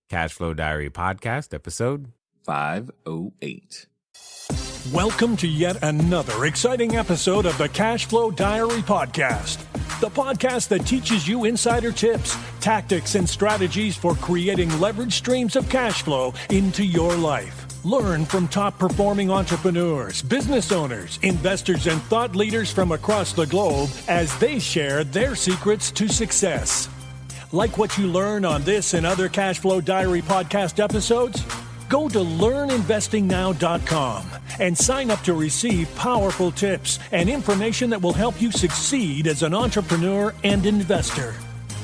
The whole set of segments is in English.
Cashflow Diary Podcast, episode 508. Welcome to yet another exciting episode of the Cashflow Diary Podcast, the podcast that teaches you insider tips, tactics, and strategies for creating leverage streams of cash flow into your life. Learn from top-performing entrepreneurs, business owners, investors, and thought leaders from across the globe as they share their secrets to success. Like what you learn on this and other Cashflow Diary podcast episodes? Go to learninvestingnow.com and sign up to receive powerful tips and information that will help you succeed as an entrepreneur and investor.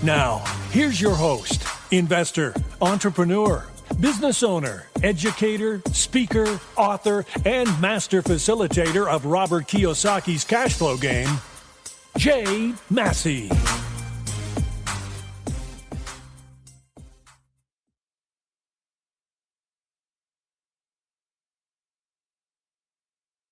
Now, here's your host, investor, entrepreneur, business owner, educator, speaker, author, and master facilitator of Robert Kiyosaki's cash flow game, Jay Massey.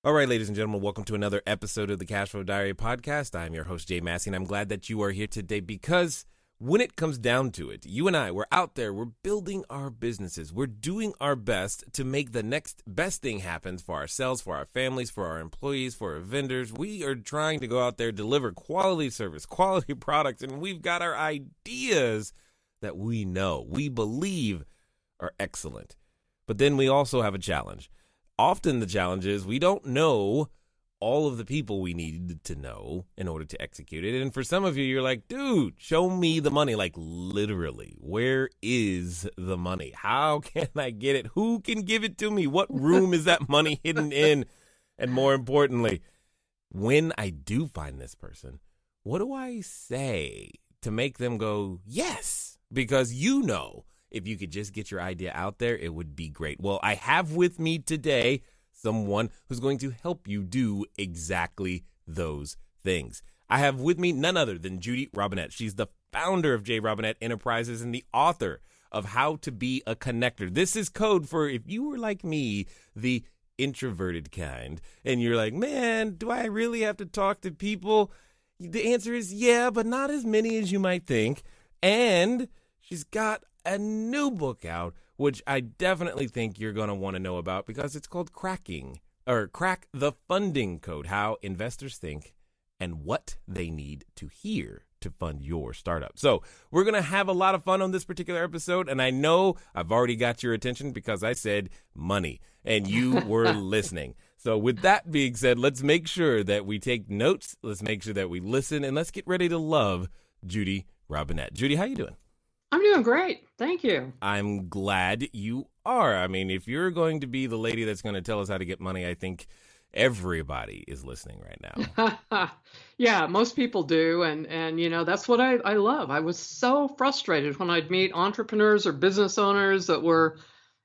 All right, ladies and gentlemen, welcome to another episode of the Cashflow Diary Podcast. I'm your host, Jay Massey, and I'm glad that you are here today because when it comes down to it, you and I, we're out there, we're building our businesses. We're doing our best to make the next best thing happen for ourselves, for our families, for our employees, for our vendors. We are trying to go out there, deliver quality service, quality products, and we've got our ideas that we know, we believe are excellent. But then we also have a challenge. Often the challenge is we don't know all of the people we need to know in order to execute it. And for some of you, you're like, dude, show me the money. Like literally, where is the money? How can I get it? Who can give it to me? What room is that money hidden in? And more importantly, when I do find this person, what do I say to make them go, yes? Because you know, if you could just get your idea out there, it would be great. Well, I have with me today someone who's going to help you do exactly those things. I have with me none other than Judy Robinett. She's the founder of JRobinett Enterprises and the author of How to Be a Connector. This is code for if you were like me, the introverted kind, and you're like, man, do I really have to talk to people? The answer is yeah, but not as many as you might think. And she's got a new book out, which I definitely think you're going to want to know about because it's called Crack the Funding Code, How Investors Think and What They Need to Hear to Fund Your Startup. So we're going to have a lot of fun on this particular episode, and I know I've already got your attention because I said money, and you were listening. So with that being said, let's make sure that we take notes, let's make sure that we listen, and let's get ready to love Judy Robinett. Judy, how you doing? I'm doing great. Thank you. I'm glad you are. I mean, if you're going to be the lady that's going to tell us how to get money, I think everybody is listening right now. Yeah, most people do. And you know, that's what I love. I was so frustrated when I'd meet entrepreneurs or business owners that were,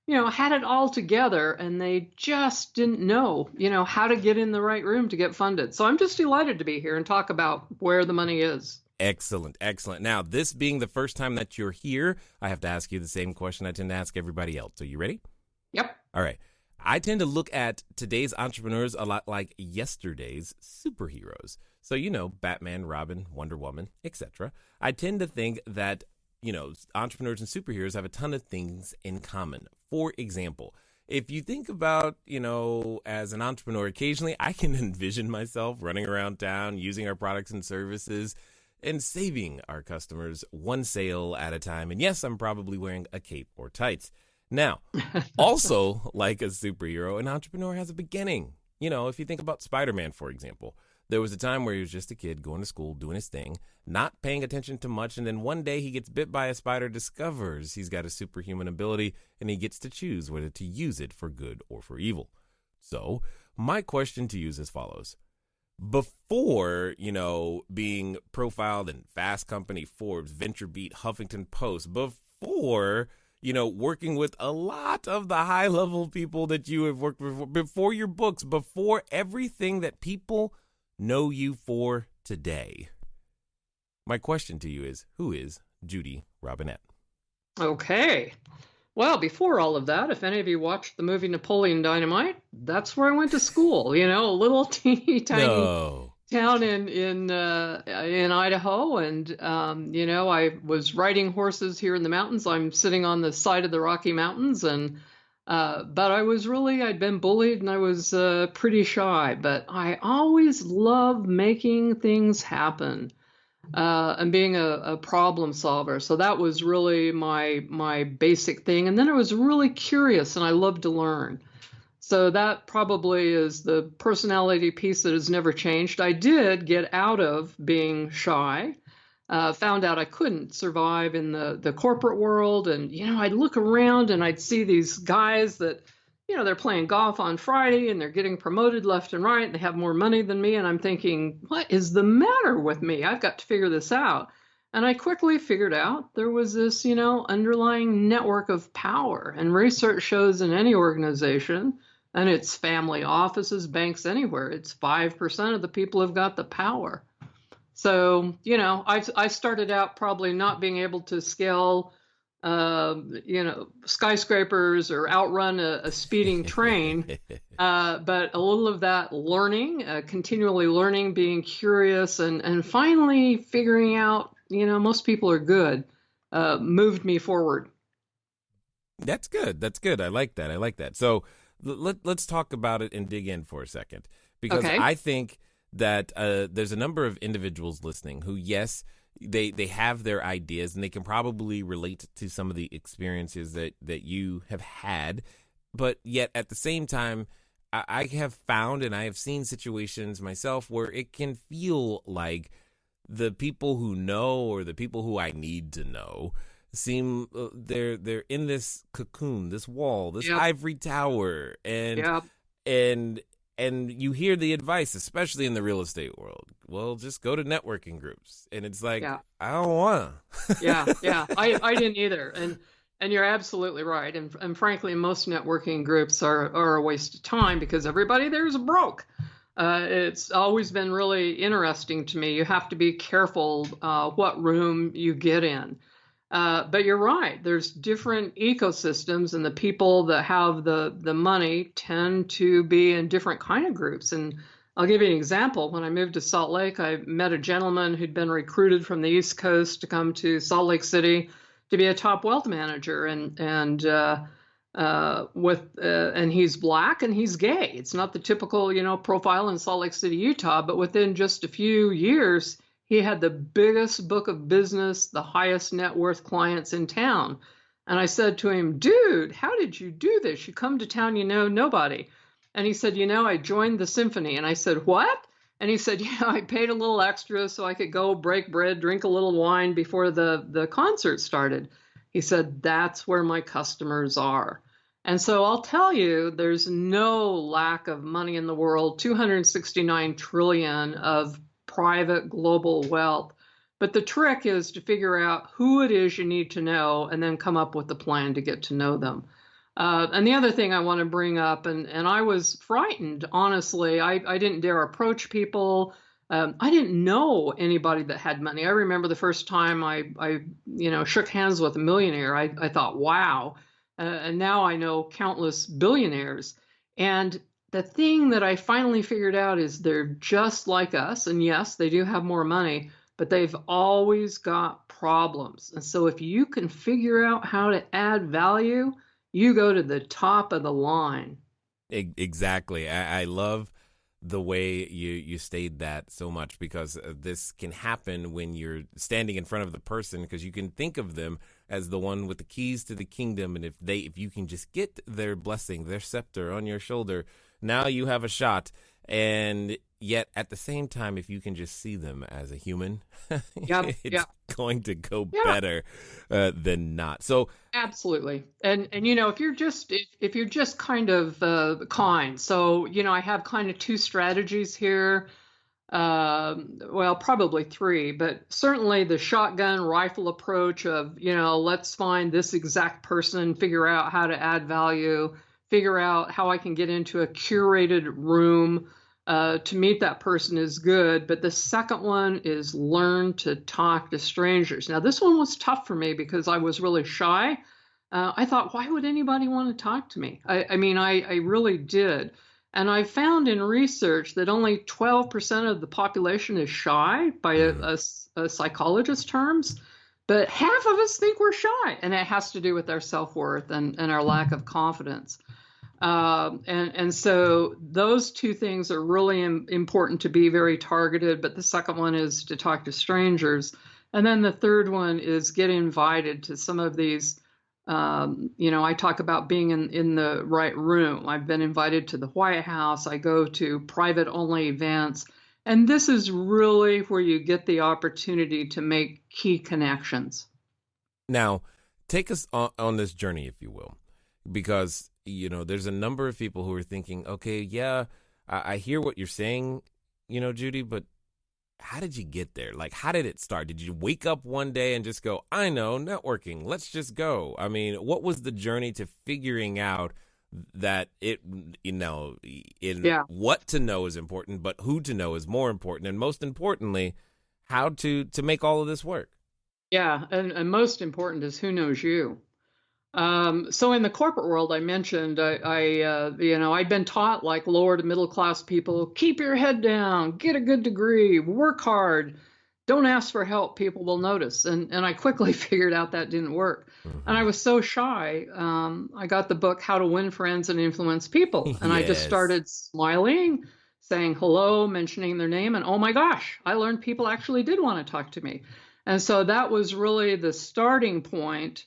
had it all together and they just didn't know, how to get in the right room to get funded. So I'm just delighted to be here and talk about where the money is. Excellent, excellent. Now, this being the first time that you're here, I have to ask you the same question I tend to ask everybody else. Are you ready? Yep. All right. I tend to look at today's entrepreneurs a lot like yesterday's superheroes. So, Batman, Robin, Wonder Woman, etc. I tend to think that, entrepreneurs and superheroes have a ton of things in common. For example, if you think about, as an entrepreneur, occasionally I can envision myself running around town using our products and services and saving our customers one sale at a time. And yes, I'm probably wearing a cape or tights. Now, also like a superhero, an entrepreneur has a beginning. If you think about Spider-Man, for example, there was a time where he was just a kid going to school, doing his thing, not paying attention to much. And then one day he gets bit by a spider, discovers he's got a superhuman ability, and he gets to choose whether to use it for good or for evil. So my question to you is as follows. Before, being profiled in Fast Company, Forbes, VentureBeat, Huffington Post, before, working with a lot of the high-level people that you have worked with, before your books, before everything that people know you for today, my question to you is, who is Judy Robinett? Okay. Well, before all of that, if any of you watched the movie Napoleon Dynamite, that's where I went to school, a little teeny tiny town in Idaho, and I was riding horses here in the mountains. I'm sitting on the side of the Rocky Mountains, and but I'd been bullied, and I was pretty shy. But I always loved making things happen and being a problem solver. So that was really my basic thing. And then I was really curious, and I loved to learn. So that probably is the personality piece that has never changed. I did get out of being shy, found out I couldn't survive in the corporate world. And, I'd look around and I'd see these guys that, they're playing golf on Friday and they're getting promoted left and right and they have more money than me. And I'm thinking, what is the matter with me? I've got to figure this out. And I quickly figured out there was this, underlying network of power. And research shows in any organization, and it's family offices, banks, anywhere, it's 5% of the people have got the power. So, I started out probably not being able to scale, skyscrapers or outrun a speeding train, but a little of that learning, continually learning, being curious, and finally figuring out, most people are good, moved me forward. That's good. That's good. I like that. I like that. So let's talk about it and dig in for a second, because Okay. I think that there's a number of individuals listening who, yes, they have their ideas and they can probably relate to some of the experiences that you have had, but yet at the same time, I have found and I have seen situations myself where it can feel like the people who know, or the people who I need to know, seem they're in this cocoon, this wall, this Yep. ivory tower, and Yep. and and you hear the advice, especially in the real estate world. Well, just go to networking groups, and it's like, Yeah. I don't want to. Yeah. I didn't either. And you're absolutely right. And frankly, most networking groups are a waste of time because everybody there's broke. It's always been really interesting to me. You have to be careful what room you get in. But you're right. There's different ecosystems, and the people that have the money tend to be in different kind of groups. And I'll give you an example. When I moved to Salt Lake, I met a gentleman who'd been recruited from the East Coast to come to Salt Lake City to be a top wealth manager, and he's black and he's gay. It's not the typical profile in Salt Lake City, Utah. But within just a few years, he had the biggest book of business, the highest net worth clients in town. And I said to him, dude, how did you do this? You come to town, nobody. And he said, I joined the symphony. And I said, what? And he said, I paid a little extra so I could go break bread, drink a little wine before the concert started. He said, that's where my customers are. And so I'll tell you, there's no lack of money in the world, 269 trillion of private global wealth. But the trick is to figure out who it is you need to know and then come up with a plan to get to know them. And the other thing I want to bring up, and I was frightened, honestly, I didn't dare approach people. I didn't know anybody that had money. I remember the first time I shook hands with a millionaire. I thought, wow. And now I know countless billionaires. And the thing that I finally figured out is they're just like us. And yes, they do have more money, but they've always got problems. And so if you can figure out how to add value, you go to the top of the line. Exactly. I love the way you stated that so much, because this can happen when you're standing in front of the person, because you can think of them as the one with the keys to the kingdom. And if you can just get their blessing, their scepter on your shoulder, now you have a shot. And yet at the same time, if you can just see them as a human, it's going to go better than not. So absolutely. And if you're just kind of kind. So, I have kind of two strategies here. Well, probably three, but certainly the shotgun rifle approach of, let's find this exact person, figure out how to add value, figure out how I can get into a curated room to meet that person is good. But the second one is learn to talk to strangers. Now, this one was tough for me because I was really shy. I thought, why would anybody want to talk to me? I mean, I really did. And I found in research that only 12% of the population is shy by a psychologist's terms, but half of us think we're shy. And it has to do with our self-worth and our lack of confidence. And so those two things are really important to be very targeted. But the second one is to talk to strangers. And then the third one is get invited to some of these. I talk about being in the right room. I've been invited to the White House. I go to private only events. And this is really where you get the opportunity to make key connections. Now, take us on this journey, if you will, because, there's a number of people who are thinking, okay, yeah, I hear what you're saying, Judy, but how did you get there? Like, how did it start? Did you wake up one day and just go, I know, networking, let's just go? I mean, what was the journey to figuring out that what to know is important, but who to know is more important? And most importantly, how to make all of this work? Yeah. And most important is who knows you. So in the corporate world, I mentioned, I'd been taught, like lower to middle class people, keep your head down, get a good degree, work hard, don't ask for help, people will notice. And I quickly figured out that didn't work. Mm-hmm. And I was so shy. I got the book, How to Win Friends and Influence People. And I just started smiling, saying hello, mentioning their name. And oh my gosh, I learned people actually did want to talk to me. And so that was really the starting point.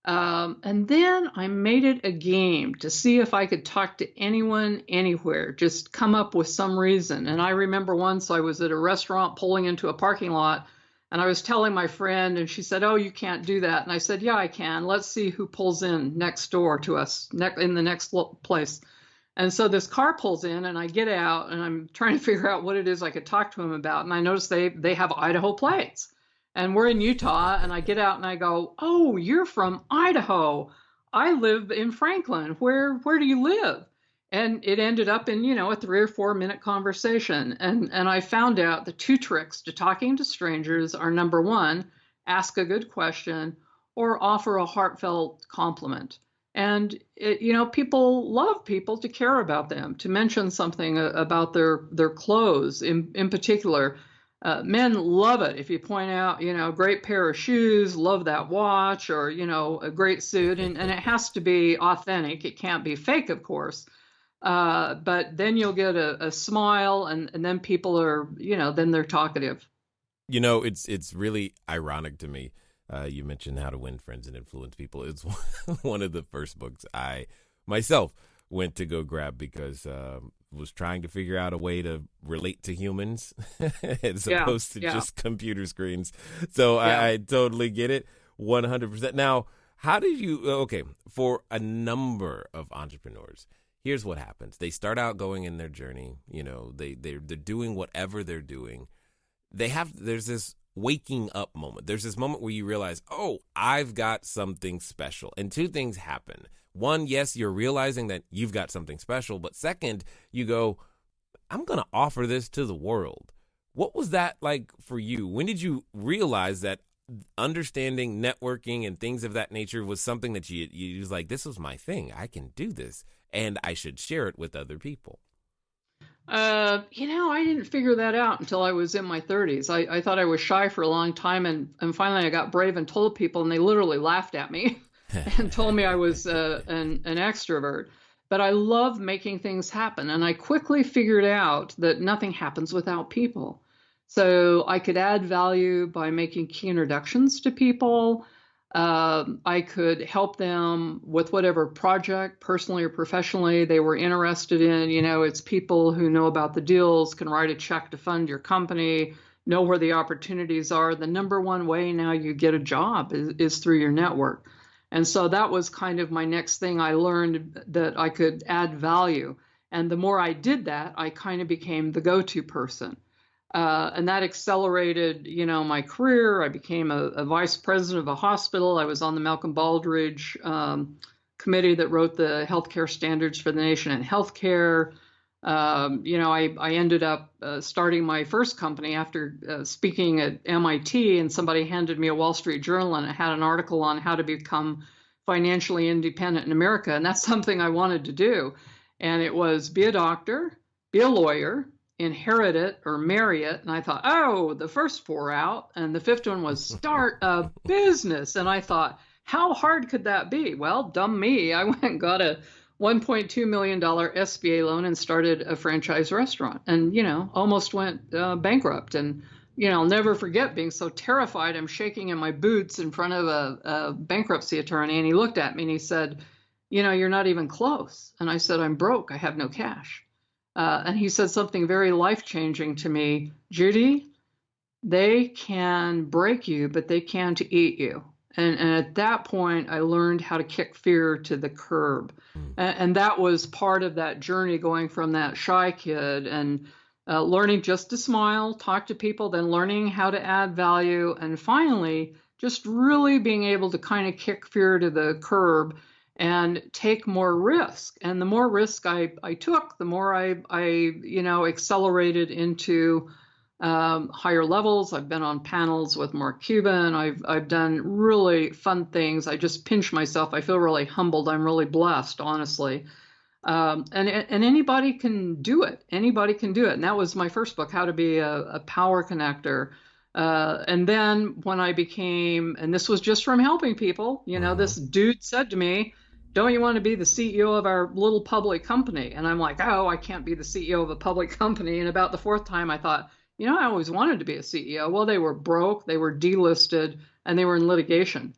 And then I made it a game to see if I could talk to anyone, anywhere, just come up with some reason. And I remember once I was at a restaurant pulling into a parking lot, and I was telling my friend, and she said, oh, you can't do that. And I said, yeah, I can. Let's see who pulls in next door to us, in the next place. And so this car pulls in, and I get out, and I'm trying to figure out what it is I could talk to him about. And I noticed they have Idaho plates. And we're in Utah, and I get out and I go, oh, you're from Idaho. I live in Franklin. Where do you live? And it ended up in, a 3 or 4 minute conversation. And I found out the 2 tricks to talking to strangers are, number 1, ask a good question or offer a heartfelt compliment. And, people love people to care about them, to mention something about their clothes in particular. Men love it if you point out, great pair of shoes, love that watch, or, a great suit. And it has to be authentic. It can't be fake, of course. But then you'll get a smile, and then people are, then they're talkative. It's really ironic to me. You mentioned How to Win Friends and Influence People. It's one of the first books I myself went to go grab because was trying to figure out a way to relate to humans as opposed to just computer screens. So I totally get it, 100%. Now, how did you, for a number of entrepreneurs, here's what happens. They start out going in their journey, they're doing whatever they're doing. There's this waking up moment. There's this moment where you realize, oh, I've got something special. And 2 things happen. 1, yes, you're realizing that you've got something special. But second, you go, I'm going to offer this to the world. What was that like for you? When did you realize that understanding networking and things of that nature was something that you was like, this was my thing. I can do this and I should share it with other people? I didn't figure that out until I was in my 30s. I thought I was shy for a long time. And finally I got brave and told people, and they literally laughed at me. And told me I was an extrovert. But I love making things happen. And I quickly figured out that nothing happens without people. So I could add value by making key introductions to people. I could help them with whatever project, personally or professionally, they were interested in. It's people who know about the deals, can write a check to fund your company, know where the opportunities are. The number 1 way now you get a job is through your network. And so that was kind of my next thing. I learned that I could add value. And the more I did that, I kind of became the go-to person. And that accelerated, my career. I became a vice president of a hospital. I was on the Malcolm Baldrige committee that wrote the healthcare standards for the nation in healthcare. I ended up starting my first company after speaking at MIT, and somebody handed me a Wall Street Journal, and it had an article on how to become financially independent in America. And that's something I wanted to do. And it was be a doctor, be a lawyer, inherit it or marry it. And I thought, oh, the first 4 out. And the fifth one was start a business. And I thought, how hard could that be? Well, dumb me. I went and got a $1.2 million SBA loan and started a franchise restaurant and, almost went bankrupt. And, I'll never forget being so terrified. I'm shaking in my boots in front of a bankruptcy attorney. And he looked at me and he said, you're not even close. And I said, I'm broke. I have no cash. And he said something very life-changing to me. Judy, they can break you, but they can't eat you. And at that point, I learned how to kick fear to the curb. And that was part of that journey, going from that shy kid and learning just to smile, talk to people, then learning how to add value, and finally, just really being able to kind of kick fear to the curb and take more risk. And the more risk I took, the more I accelerated into higher levels. I've been on panels with Mark Cuban. I've done really fun things. I just pinch myself. I feel really humbled. I'm really blessed, honestly. And anybody can do it. Anybody can do it. And that was my first book, How to Be a Power Connector. And then when I became, and this was just from helping people, this dude said to me, don't you want to be the CEO of our little public company? And I'm like, oh, I can't be the CEO of a public company. And about the fourth time I thought, I always wanted to be a CEO. Well, they were broke, they were delisted, and they were in litigation.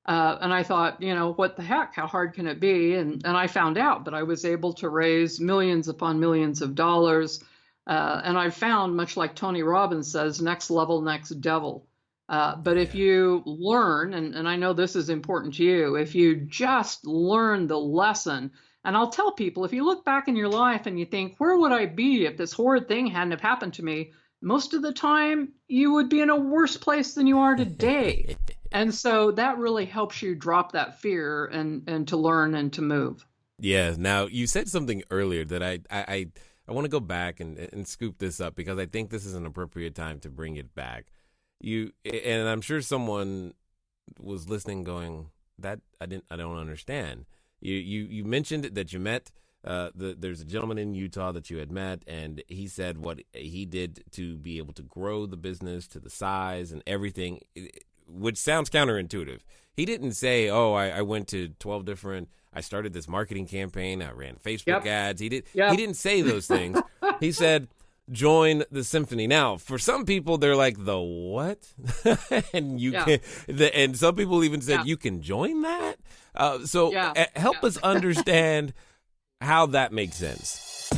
And I thought, what the heck? How hard can it be? And I found out that I was able to raise millions upon millions of dollars. And I found, much like Tony Robbins says, next level, next devil. But if you learn, and I know this is important to you, if you just learn the lesson, and I'll tell people, if you look back in your life and you think, where would I be if this horrid thing hadn't have happened to me? Most of the time, you would be in a worse place than you are today. And so that really helps you drop that fear and to learn and to move. Yeah. Now, you said something earlier that I want to go back and scoop this up, because I think this is an appropriate time to bring it back. And I'm sure someone was listening going, that I don't understand. You mentioned that you met there's a gentleman in Utah that you had met, and he said what he did to be able to grow the business to the size and everything, which sounds counterintuitive. He didn't say, oh, I went to 12 different, I started this marketing campaign, I ran Facebook ads. He didn't say those things. He said, join the symphony. Now, for some people, they're like, the what? And and some people even said, you can join that? Help us understand how that makes sense.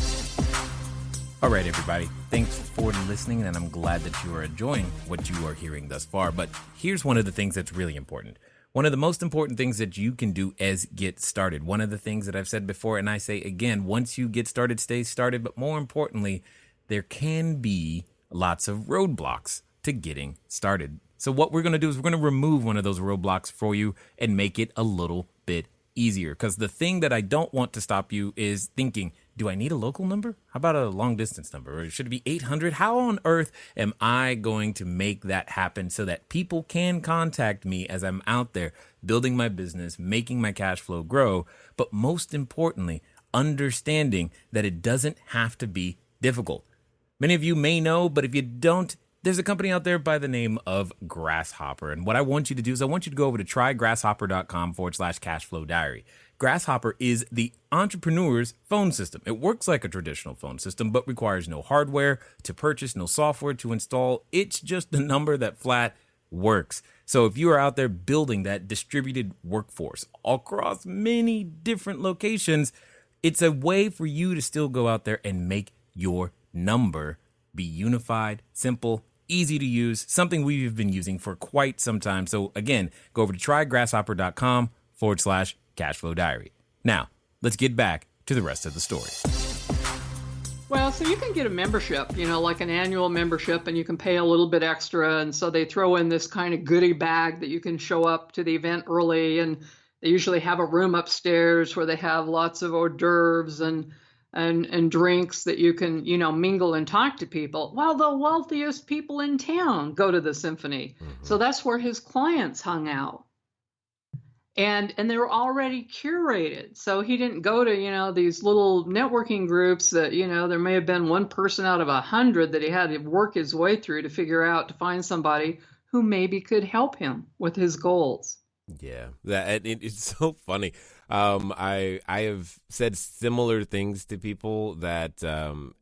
All right, everybody. Thanks for listening, and I'm glad that you are enjoying what you are hearing thus far. But here's one of the things that's really important. One of the most important things that you can do is get started. One of the things that I've said before, and I say again, once you get started, stay started. But more importantly, there can be lots of roadblocks to getting started. So what we're going to do is we're going to remove one of those roadblocks for you and make it a little bit easier. Because the thing that I don't want to stop you is thinking, do I need a local number? How about a long distance number? Or should it be 800? How on earth am I going to make that happen so that people can contact me as I'm out there building my business, making my cash flow grow? But most importantly, understanding that it doesn't have to be difficult. Many of you may know, but if you don't, there's a company out there by the name of Grasshopper. And what I want you to do is I want you to go over to trygrasshopper.com/CashFlowDiary. Grasshopper is the entrepreneur's phone system. It works like a traditional phone system, but requires no hardware to purchase, no software to install. It's just a number that flat works. So if you are out there building that distributed workforce across many different locations, it's a way for you to still go out there and make your number be unified, simple, easy to use, something we've been using for quite some time. So again, go over to trygrasshopper.com/CashFlowDiary. Now, let's get back to the rest of the story. Well, so you can get a membership, like an annual membership, and you can pay a little bit extra. And so they throw in this kind of goodie bag that you can show up to the event early. And they usually have a room upstairs where they have lots of hors d'oeuvres and drinks that you can, mingle and talk to people. Well, the wealthiest people in town go to the symphony. Mm-hmm. So that's where his clients hung out. And they were already curated. So he didn't go to, these little networking groups that, there may have been one person out of 100 that he had to work his way through to find somebody who maybe could help him with his goals. Yeah, it's so funny. I have said similar things to people that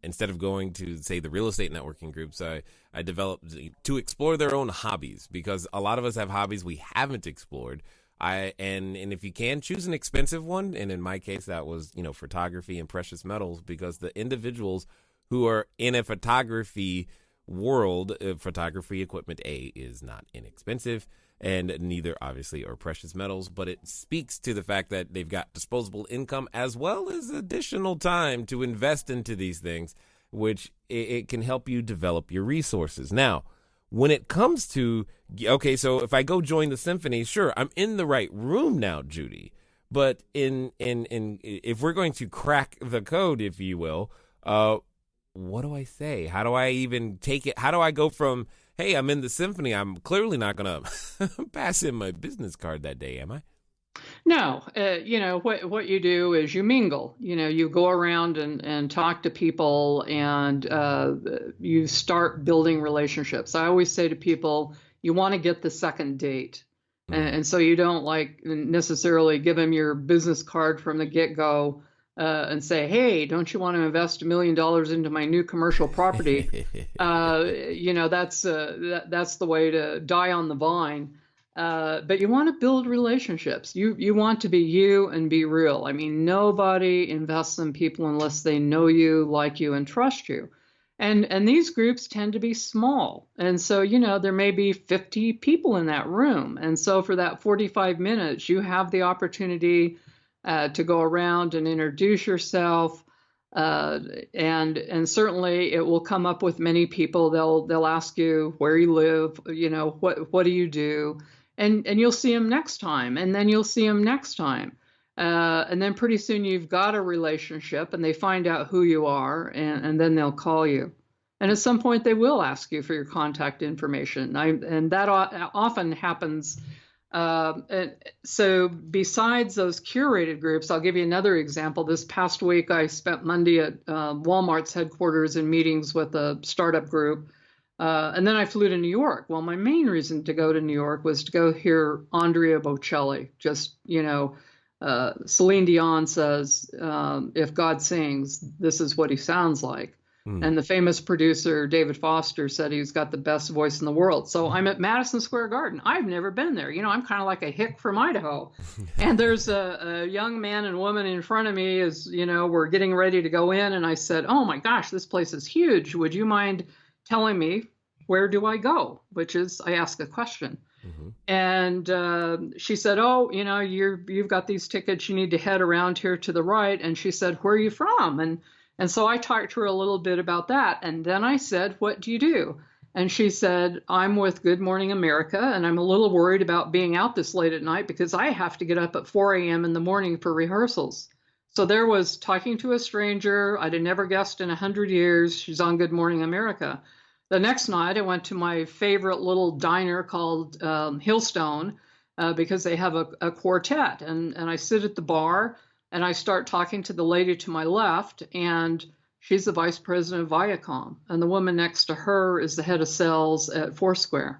instead of going to, say, the real estate networking groups, I developed to explore their own hobbies, because a lot of us have hobbies we haven't explored. And if you can, choose an expensive one, and in my case that was photography and precious metals, because the individuals who are in a photography world, photography equipment is not inexpensive, and neither obviously are precious metals, but it speaks to the fact that they've got disposable income as well as additional time to invest into these things, which it can help you develop your resources. Now, when it comes to, okay, so if I go join the symphony, sure, I'm in the right room now, Judy. But if we're going to crack the code, if you will, what do I say? How do I even take it? How do I go from, hey, I'm in the symphony, I'm clearly not going to pass in my business card that day, am I? No, what you do is you mingle. You go around and talk to people, and you start building relationships. I always say to people, you want to get the second date. And so you don't necessarily give them your business card from the get-go and say, hey, don't you want to invest $1 million into my new commercial property? That's the way to die on the vine. But you want to build relationships. You want to be you and be real. I mean, nobody invests in people unless they know you, like you, and trust you. And these groups tend to be small. And so, there may be 50 people in that room. And so for that 45 minutes, you have the opportunity to go around and introduce yourself. And certainly it will come up with many people. They'll ask you where you live, what do you do? And you'll see them next time, and then you'll see them next time. And then pretty soon you've got a relationship, and they find out who you are, and then they'll call you. And at some point they will ask you for your contact information. And that often happens. So besides those curated groups, I'll give you another example. This past week, I spent Monday at Walmart's headquarters in meetings with a startup group. And then I flew to New York. Well, my main reason to go to New York was to go hear Andrea Bocelli. Just, Celine Dion says, if God sings, this is what he sounds like. And the famous producer, David Foster, said he's got the best voice in the world. So I'm at Madison Square Garden. I've never been there. I'm kind of like a hick from Idaho. And there's a young man and woman in front of me as, we're getting ready to go in. And I said, oh my gosh, this place is huge. Would you mind telling me, where do I go? Which is, I ask a question. And she said, oh, you've got these tickets. You need to head around here to the right. And she said, where are you from? And so I talked to her a little bit about that. And then I said, what do you do? And she said, I'm with Good Morning America, and I'm a little worried about being out this late at night because I have to get up at 4 a.m. in the morning for rehearsals. So there was talking to a stranger I'd have never guessed in 100 years. She's on Good Morning America. The next night, I went to my favorite little diner called Hillstone because they have a quartet. And I sit at the bar, and I start talking to the lady to my left, and she's the vice president of Viacom. And the woman next to her is the head of sales at Foursquare.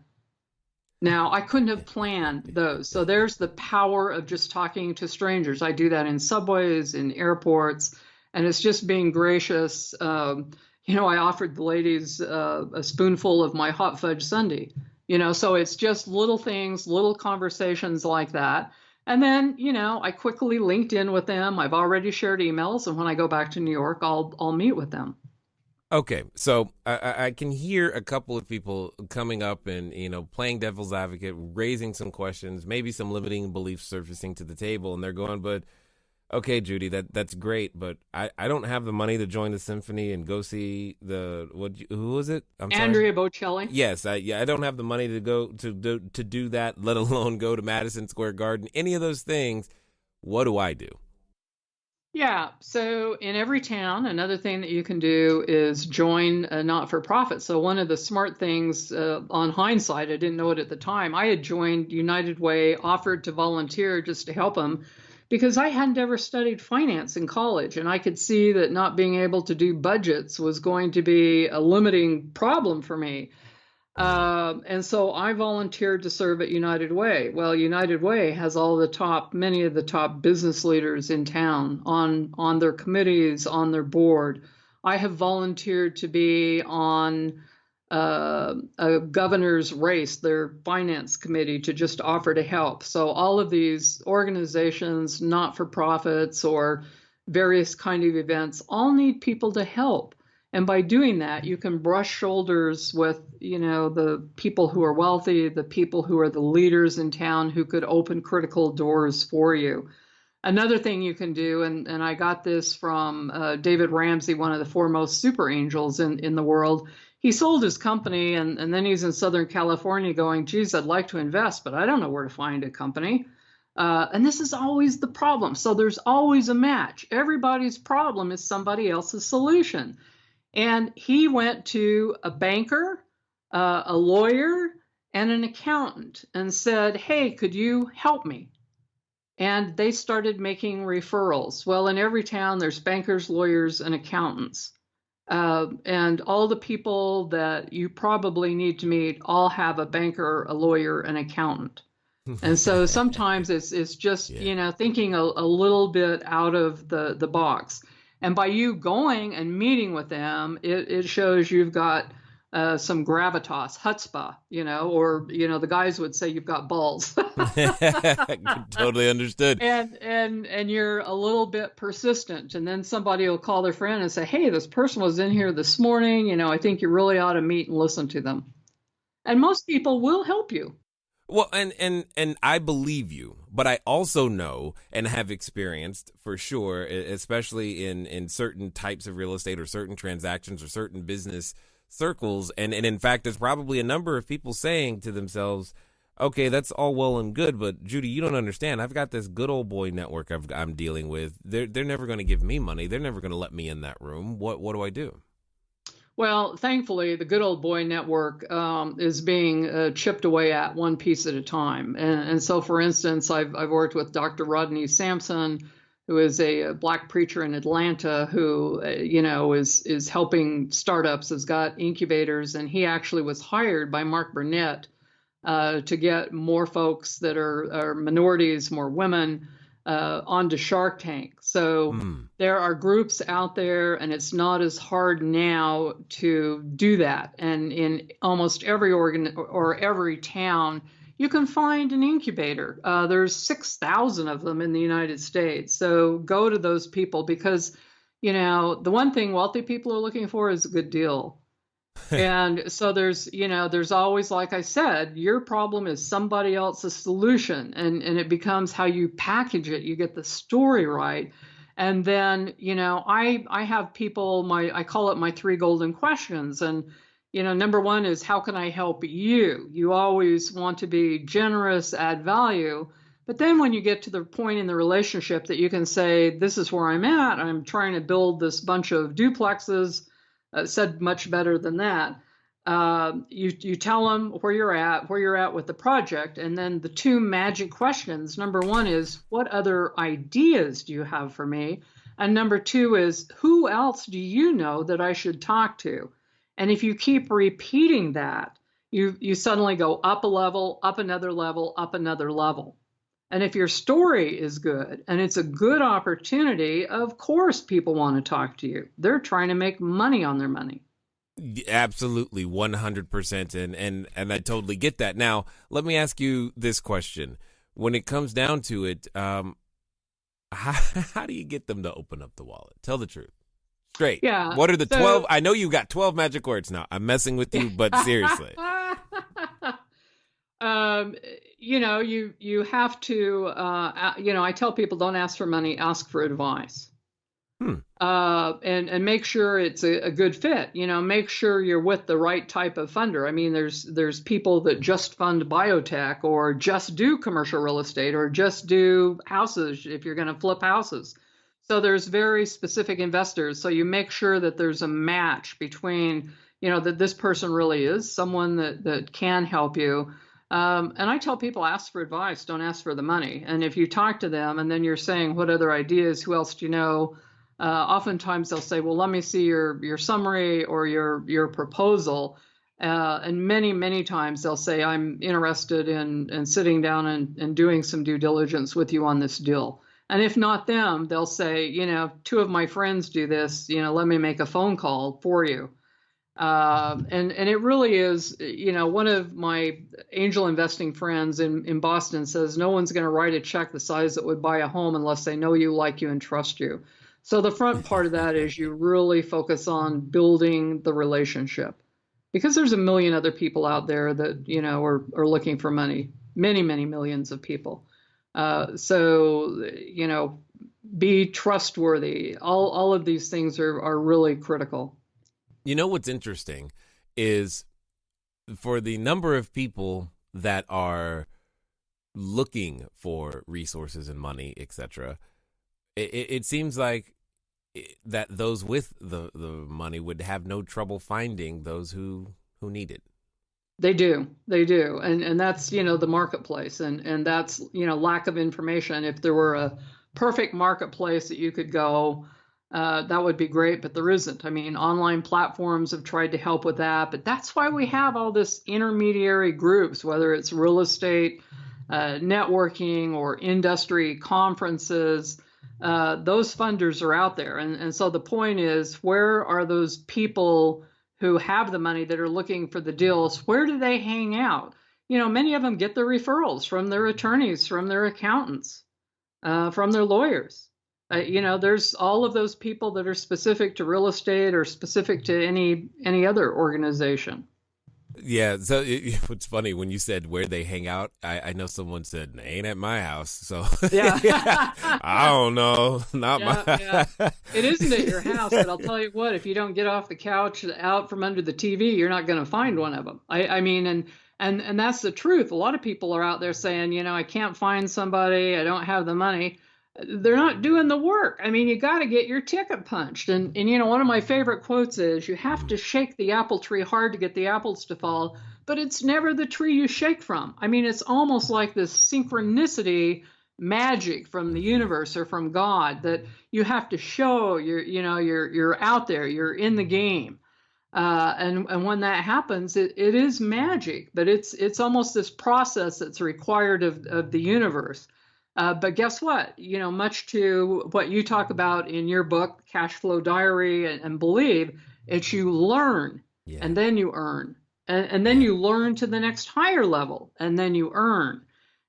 Now, I couldn't have planned those. So there's the power of just talking to strangers. I do that in subways, in airports, and it's just being gracious. I offered the ladies a spoonful of my hot fudge sundae. So it's just little things, little conversations like that. And then, I quickly linked in with them. I've already shared emails, and when I go back to New York, I'll meet with them. Okay, so I can hear a couple of people coming up and, playing devil's advocate, raising some questions, maybe some limiting beliefs surfacing to the table, and they're going, but okay, Judy, that's great, but I don't have the money to join the symphony and go see who was it? Andrea Bocelli. Yes, I don't have the money to go to do that, let alone go to Madison Square Garden, any of those things. What do I do? Yeah. So in every town, another thing that you can do is join a not-for-profit. So one of the smart things, on hindsight, I didn't know it at the time. I had joined United Way, offered to volunteer just to help them because I hadn't ever studied finance in college, and I could see that not being able to do budgets was going to be a limiting problem for me. Right. And so I volunteered to serve at United Way. Well, United Way has many of the top business leaders in town on their committees, on their board. I have volunteered to be on a governor's race, their finance committee, to just offer to help. So all of these organizations, not-for-profits, or various kind of events, all need people to help. And by doing that, you can brush shoulders with, the people who are wealthy, the people who are the leaders in town who could open critical doors for you. Another thing you can do, and I got this from David Ramsey, one of the foremost super angels in the world. He sold his company, and then he's in Southern California going, geez, I'd like to invest, but I don't know where to find a company. And this is always the problem. So there's always a match. Everybody's problem is somebody else's solution. And he went to a banker, a lawyer, and an accountant and said, hey, could you help me? And they started making referrals. Well, in every town, there's bankers, lawyers, and accountants. And all the people that you probably need to meet all have a banker, a lawyer, an accountant. And so sometimes it's just, Yeah. thinking a little bit out of the box. And by you going and meeting with them, it shows you've got some gravitas, chutzpah, or, the guys would say you've got balls. Totally understood. And you're a little bit persistent. And then somebody will call their friend and say, hey, this person was in here this morning. I think you really ought to meet and listen to them. And most people will help you. Well, and I believe you, but I also know and have experienced for sure, especially in certain types of real estate or certain transactions or certain business circles. And in fact, there's probably a number of people saying to themselves, okay, that's all well and good, but Judy, you don't understand. I've got this good old boy network I'm dealing with. They're never going to give me money. They're never going to let me in that room. What do I do? Well, thankfully, the good old boy network is being chipped away at one piece at a time. And so, for instance, I've worked with Dr. Rodney Sampson, who is a Black preacher in Atlanta, who is helping startups, has got incubators, and he actually was hired by Mark Burnett to get more folks that are minorities, more women, onto Shark Tank. So there are groups out there, and it's not as hard now to do that. And in almost every organ or every town, you can find an incubator. There's 6,000 of them in the United States. So go to those people because, the one thing wealthy people are looking for is a good deal. And so there's always, like I said, your problem is somebody else's solution, and it becomes how you package it. You get the story right. And then, I have people, I call it my 3 golden questions. And, number 1 is, how can I help you? You always want to be generous, add value. But then when you get to the point in the relationship that you can say, this is where I'm at, I'm trying to build this bunch of duplexes, said much better than that. You tell them where you're at with the project, and then the 2 magic questions. Number 1 is, what other ideas do you have for me? And number 2 is, who else do you know that I should talk to? And if you keep repeating that, you suddenly go up a level, up another level, up another level. And if your story is good and it's a good opportunity, of course people want to talk to you. They're trying to make money on their money. Absolutely, 100%. And I totally get that. Now, let me ask you this question. When it comes down to it, how do you get them to open up the wallet? Tell the truth. Straight. Yeah. What are the 12? I know you got 12 magic words now. I'm messing with you, but seriously. You have to, I tell people, don't ask for money, ask for advice. And make sure it's a good fit. Make sure you're with the right type of funder. I mean, there's people that just fund biotech, or just do commercial real estate, or just do houses if you're going to flip houses. So there's very specific investors. So you make sure that there's a match between, that this person really is someone that can help you. And I tell people, ask for advice, don't ask for the money. And if you talk to them and then you're saying, what other ideas, who else do you know? Oftentimes they'll say, well, let me see your summary or your proposal. And many, many times they'll say, I'm interested in sitting down and doing some due diligence with you on this deal. And if not them, they'll say, two of my friends do this, let me make a phone call for you. And it really is, one of my angel investing friends in Boston says, no one's going to write a check the size that would buy a home unless they know you, like you, and trust you. So the front part of that is you really focus on building the relationship, because there's a million other people out there that, are looking for money, many, many millions of people. So, be trustworthy. All of these things are really critical. What's interesting is for the number of people that are looking for resources and money, etc., it seems like that those with the money would have no trouble finding those who need it. They do. And that's, the marketplace, and that's, lack of information. If there were a perfect marketplace that you could go, that would be great, but there isn't. I mean, online platforms have tried to help with that, but that's why we have all this intermediary groups, whether it's real estate, networking, or industry conferences. Those funders are out there. And so the point is, where are those people who have the money that are looking for the deals? Where do they hang out? Many of them get their referrals from their attorneys, from their accountants, from their lawyers. There's all of those people that are specific to real estate or specific to any other organization. Yeah. So it's funny when you said where they hang out. I know someone said, they ain't at my house. So yeah. I don't know. Not my. It isn't at your house, but I'll tell you what, if you don't get off the couch out from under the TV, you're not going to find one of them. I mean, and that's the truth. A lot of people are out there saying, I can't find somebody. I don't have the money. They're not doing the work. I mean, you got to get your ticket punched. And one of my favorite quotes is, you have to shake the apple tree hard to get the apples to fall, but it's never the tree you shake from. I mean, it's almost like this synchronicity magic from the universe or from God that you have to show you're out there, you're in the game. And when that happens, it is magic, but it's almost this process that's required of the universe. But guess what? Much to what you talk about in your book, CashFlowDiary, and Believe, it's you learn, and then you earn, and then you learn to the next higher level, and then you earn.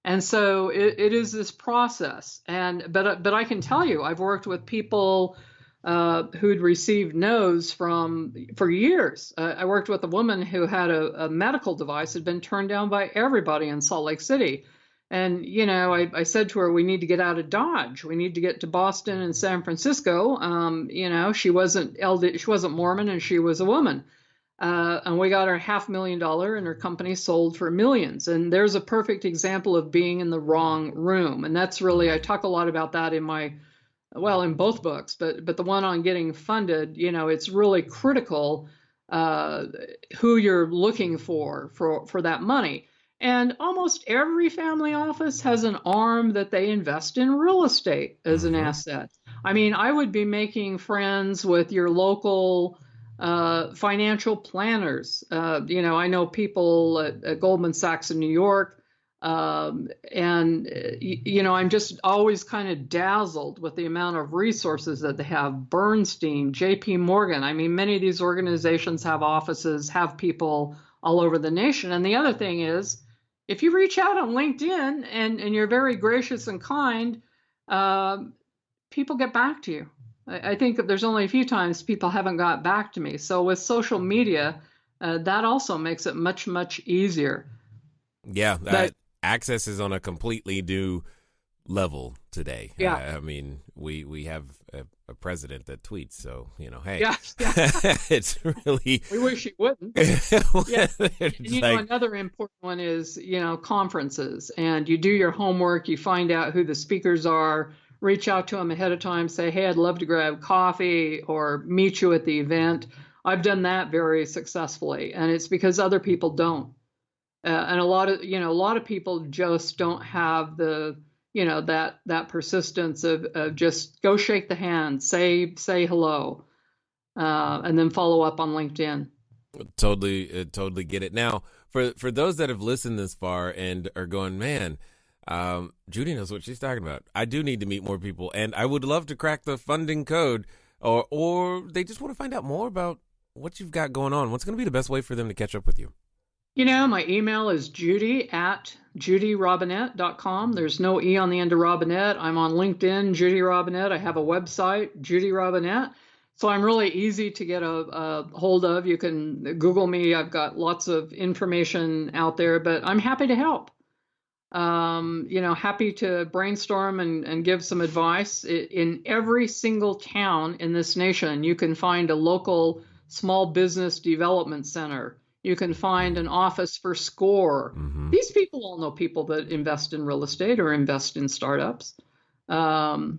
And so it is this process. But I can tell you, I've worked with people who'd received no's for years. I worked with a woman who had a medical device had been turned down by everybody in Salt Lake City. And, I said to her, we need to get out of Dodge. We need to get to Boston and San Francisco. She wasn't Mormon, and she was a woman. And we got her $500,000, and her company sold for millions. And there's a perfect example of being in the wrong room. And that's really, I talk a lot about that in both books, but the one on getting funded, it's really critical who you're looking for that money. And almost every family office has an arm that they invest in real estate as an asset. I mean, I would be making friends with your local financial planners. I know people at Goldman Sachs in New York. I'm just always kind of dazzled with the amount of resources that they have. Bernstein, JP Morgan. I mean, many of these organizations have offices, have people all over the nation. And the other thing is, if you reach out on LinkedIn and you're very gracious and kind, people get back to you. I think that there's only a few times people haven't got back to me. So with social media, that also makes it much, much easier. Yeah, that access is on a completely new level today. Yeah. I mean, we have a president that tweets, so hey, yeah. It's really. We wish he wouldn't. Yeah. And, another important one is conferences, and you do your homework, you find out who the speakers are, reach out to them ahead of time, say, hey, I'd love to grab coffee or meet you at the event. I've done that very successfully, and it's because other people don't. And a lot of people just don't have the, that persistence of just go shake the hand, say hello, and then follow up on LinkedIn. Totally get it. Now, for those that have listened this far and are going, man, Judy knows what she's talking about. I do need to meet more people, and I would love to crack the funding code, or they just want to find out more about what you've got going on. What's going to be the best way for them to catch up with you? My email is judy@JudyRobinett.com. There's no E on the end of Robinett. I'm on LinkedIn, Judy Robinett. I have a website, Judy Robinett. So I'm really easy to get a hold of. You can Google me. I've got lots of information out there, but I'm happy to help. Happy to brainstorm and give some advice. In every single town in this nation, you can find a local small business development center. You can find an office for SCORE. Mm-hmm. These people all know people that invest in real estate or invest in startups. The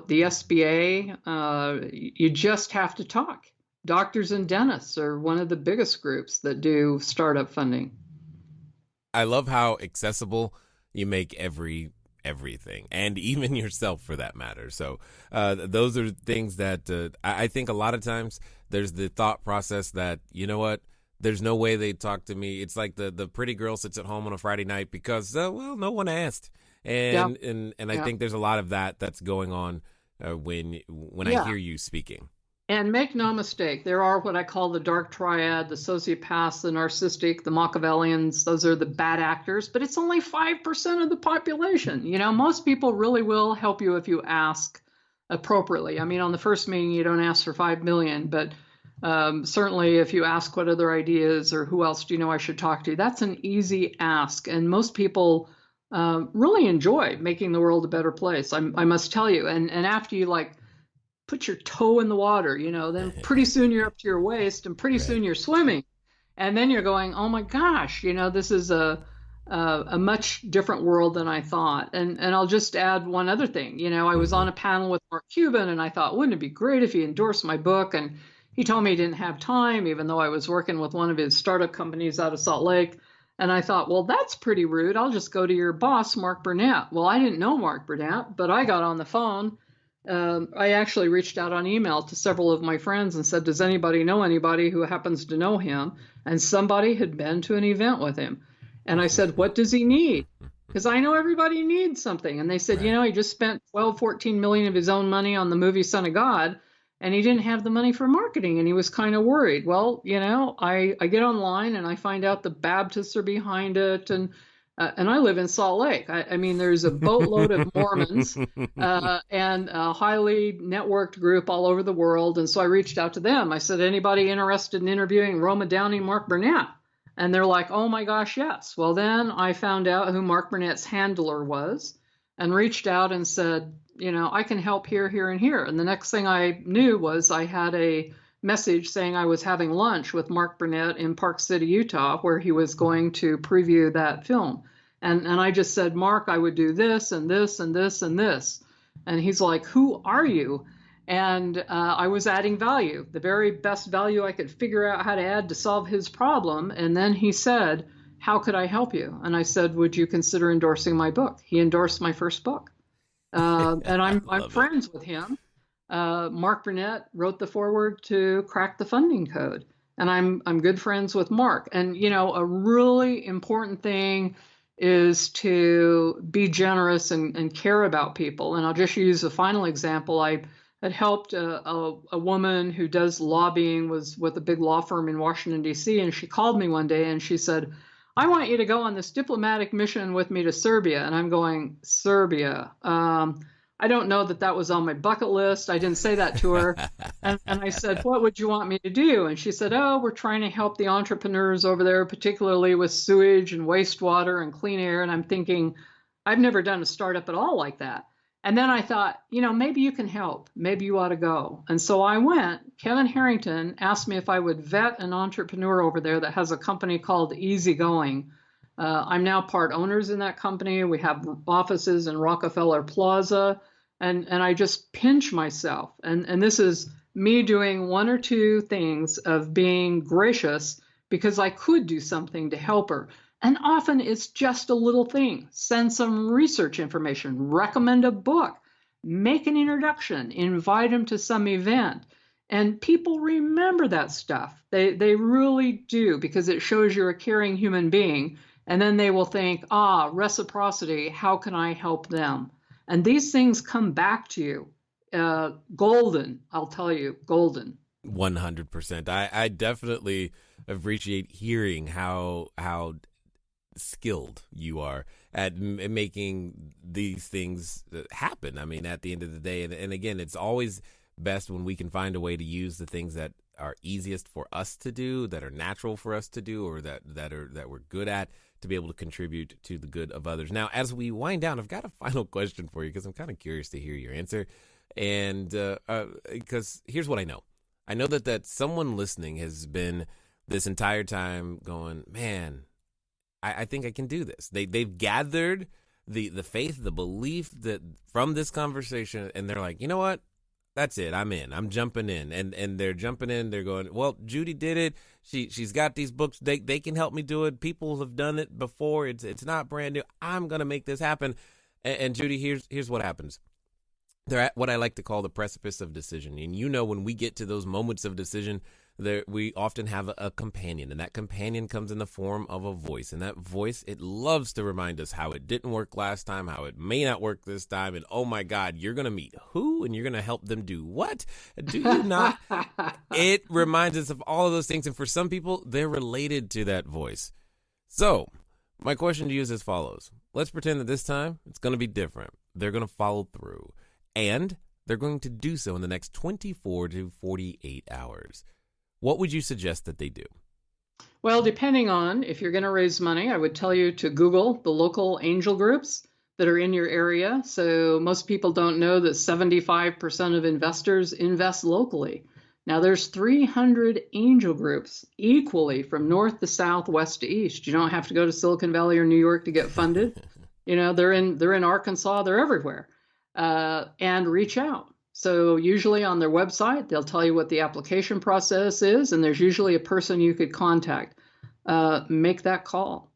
SBA, you just have to talk. Doctors and dentists are one of the biggest groups that do startup funding. I love how accessible you make everything, and even yourself for that matter. So those are things that I think a lot of times there's the thought process that, you know what, there's no way they'd talk to me. It's like the pretty girl sits at home on a Friday night because, no one asked. And I think there's a lot of that's going on when I hear you speaking. And make no mistake, there are what I call the dark triad, the sociopaths, the narcissistic, the Machiavellians. Those are the bad actors, but it's only 5% of the population. Most people really will help you if you ask appropriately. I mean, on the first meeting, you don't ask for 5 million, but certainly if you ask what other ideas or who else do you know I should talk to, that's an easy ask. And most people really enjoy making the world a better place. I must tell you. And after you put your toe in the water, then pretty soon you're up to your waist and pretty soon you're swimming. And then you're going, oh my gosh, this is a much different world than I thought. And I'll just add one other thing. I was on a panel with Mark Cuban and I thought, wouldn't it be great if he endorsed my book? And he told me he didn't have time, even though I was working with one of his startup companies out of Salt Lake. And I thought, well, that's pretty rude. I'll just go to your boss, Mark Burnett. Well, I didn't know Mark Burnett, but I got on the phone. I actually reached out on email to several of my friends and said, does anybody know anybody who happens to know him? And somebody had been to an event with him. And I said, what does he need? Because I know everybody needs something. And they said, he just spent 14 million of his own money on the movie Son of God, and he didn't have the money for marketing, and he was kind of worried. Well, I get online and I find out the Baptists are behind it, and I live in Salt Lake. I mean, there's a boatload of Mormons and a highly networked group all over the world. And so I reached out to them. I said, anybody interested in interviewing Roma Downey and Mark Burnett? And they're like, oh my gosh, yes. Well, then I found out who Mark Burnett's handler was and reached out and said, I can help here, here, and here. And the next thing I knew was I had a message saying I was having lunch with Mark Burnett in Park City, Utah, where he was going to preview that film. And I just said, Mark, I would do this and this and this and this. And he's like, who are you? And I was adding value, the very best value I could figure out how to add to solve his problem. And then he said, how could I help you? And I said, would you consider endorsing my book? He endorsed my first book. And I'm friends with him. Mark Burnett wrote the foreword to Crack the Funding Code. And I'm good friends with Mark. And, a really important thing is to be generous and care about people. And I'll just use a final example. I had helped a woman who does lobbying, was with a big law firm in Washington, D.C. And she called me one day and she said, I want you to go on this diplomatic mission with me to Serbia. And I'm going, Serbia? I don't know that was on my bucket list. I didn't say that to her. And I said, what would you want me to do? And she said, we're trying to help the entrepreneurs over there, particularly with sewage and wastewater and clean air. And I'm thinking, I've never done a startup at all like that. And then I thought, maybe you can help. Maybe you ought to go. And so I went. Kevin Harrington asked me if I would vet an entrepreneur over there that has a company called Easygoing. I'm now part owners in that company. We have offices in Rockefeller Plaza. and I just pinch myself. And this is me doing one or two things of being gracious because I could do something to help her. And often it's just a little thing. Send some research information, recommend a book, make an introduction, invite them to some event. And people remember that stuff. They really do, because it shows you're a caring human being. And then they will think, reciprocity, how can I help them? And these things come back to you. Golden, I'll tell you, golden. 100%. I definitely appreciate hearing how skilled you are at making these things happen. I mean, at the end of the day, and again, it's always best when we can find a way to use the things that are easiest for us to do, that are natural for us to do, or that we're good at, to be able to contribute to the good of others. Now, as we wind down, I've got a final question for you, because I'm kind of curious to hear your answer. And because here's what I know. I know that someone listening has been this entire time going, man, I think I can do this. They've gathered the faith, the belief that from this conversation, and they're like, you know what? That's it. I'm in. I'm jumping in. And they're jumping in. They're going, well, Judy did it. She's got these books. They can help me do it. People have done it before. It's not brand new. I'm going to make this happen. And Judy, here's what happens. They're at what I like to call the precipice of decision. And you know, when we get to those moments of decision, we often have a companion, and that companion comes in the form of a voice. And that voice, it loves to remind us how it didn't work last time, how it may not work this time. And oh my God, you're going to meet who, and you're going to help them do what? Do you not? It reminds us of all of those things. And for some people, they're related to that voice. So my question to you is as follows. Let's pretend that this time it's going to be different. They're going to follow through, and they're going to do so in the next 24 to 48 hours. What would you suggest that they do? Well, depending on if you're going to raise money, I would tell you to Google the local angel groups that are in your area. So most people don't know that 75% of investors invest locally. Now there's 300 angel groups equally from north to south, west to east. You don't have to go to Silicon Valley or New York to get funded. You know, they're in Arkansas, they're everywhere. And reach out. So usually on their website, they'll tell you what the application process is, and there's usually a person you could contact. Make that call.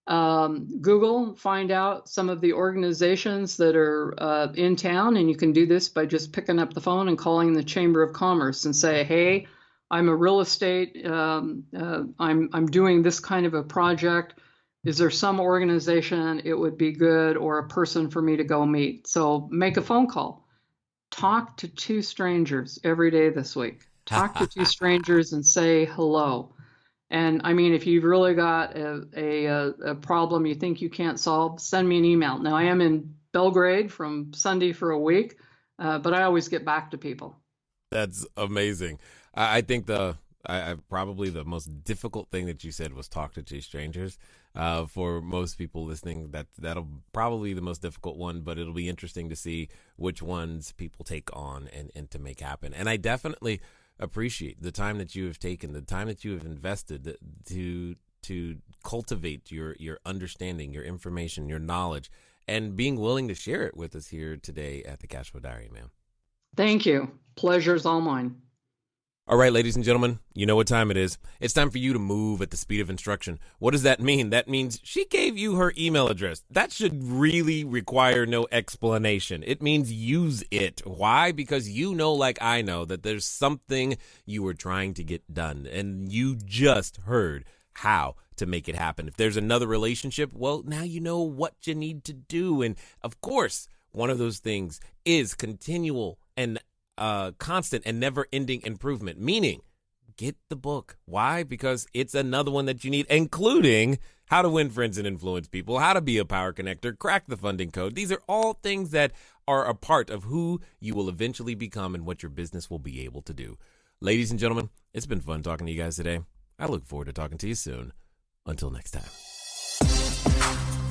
Google, find out some of the organizations that are in town, and you can do this by just picking up the phone and calling the Chamber of Commerce and say, hey, I'm a real estate, I'm doing this kind of a project. Is there some organization it would be good, or a person for me to go meet? So make a phone call. Talk to two strangers every day this week. Talk to two strangers and say hello. And I mean, if you've really got a problem you think you can't solve, send me an email. Now, I am in Belgrade from Sunday for a week, but I always get back to people. That's amazing. I think probably the most difficult thing that you said was talk to two strangers. For most people listening, that'll probably be the most difficult one, but it'll be interesting to see which ones people take on and to make happen. And I definitely appreciate the time that you have taken, the time that you have invested to cultivate your understanding, your information, your knowledge, and being willing to share it with us here today at the CashFlow Diary, ma'am. Thank you. Pleasure's all mine. All right, ladies and gentlemen, you know what time it is. It's time for you to move at the speed of instruction. What does that mean? That means she gave you her email address. That should really require no explanation. It means use it. Why? Because you know, like I know, that there's something you were trying to get done, and you just heard how to make it happen. If there's another relationship, well, now you know what you need to do. And of course, one of those things is continual and constant and never-ending improvement, meaning get the book. Why? Because it's another one that you need, including how to win friends and influence people, how to be a power connector, crack the funding code. These are all things that are a part of who you will eventually become and what your business will be able to do. Ladies and gentlemen, it's been fun talking to you guys today. I look forward to talking to you soon. Until next time.